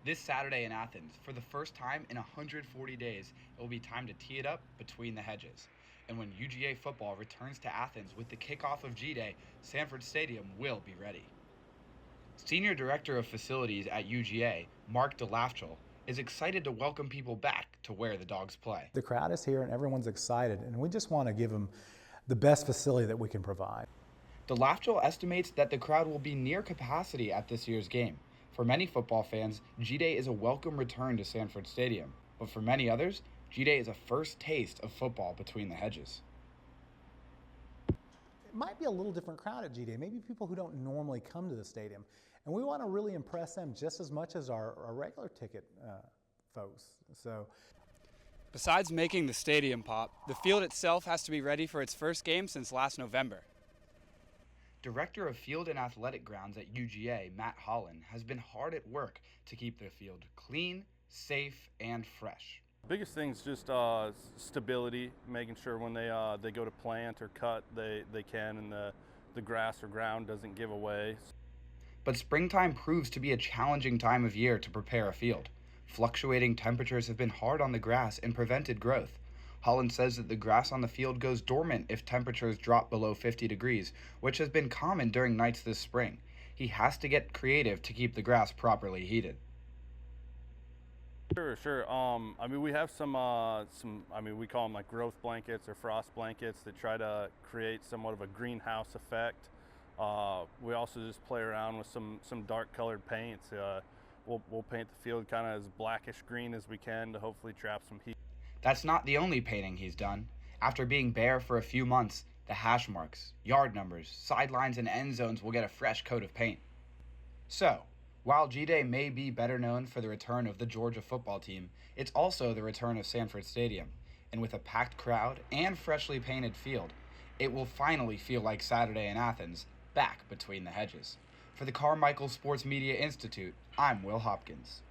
This Saturday in Athens, for the first time in 140 days, it will be time to tee it up between the hedges. And when UGA football returns to Athens with the kickoff of G-Day, Sanford Stadium will be ready. Senior Director of Facilities at UGA, Mark DeLafchel, is excited to welcome people back to where the Dogs play. The crowd is here and everyone's excited, and we just want to give them the best facility that we can provide. DeLafchel estimates that the crowd will be near capacity at this year's game. For many football fans, G-Day is a welcome return to Sanford Stadium, but for many others, G-Day is a first taste of football between the hedges. It might be a little different crowd at G-Day, maybe people who don't normally come to the stadium, and we want to really impress them just as much as our regular ticket folks. Besides making the stadium pop, the field itself has to be ready for its first game since last November. Director of Field and Athletic Grounds at UGA, Matt Holland, has been hard at work to keep the field clean, safe, and fresh. Biggest thing is just stability, making sure when they go to plant or cut, they can, and the grass or ground doesn't give away. But springtime proves to be a challenging time of year to prepare a field. Fluctuating temperatures have been hard on the grass and prevented growth. Holland says that the grass on the field goes dormant if temperatures drop below 50 degrees, which has been common during nights this spring. He has to get creative to keep the grass properly heated. Sure. We have some, we call them like growth blankets or frost blankets that try to create somewhat of a greenhouse effect. We also just play around with some dark colored paints. We'll paint the field kind of as blackish green as we can to hopefully trap some heat. That's not the only painting he's done. After being bare for a few months, the hash marks, yard numbers, sidelines, and end zones will get a fresh coat of paint. So, while G-Day may be better known for the return of the Georgia football team, it's also the return of Sanford Stadium. And with a packed crowd and freshly painted field, it will finally feel like Saturday in Athens, back between the hedges. For the Carmichael Sports Media Institute, I'm Will Hopkins.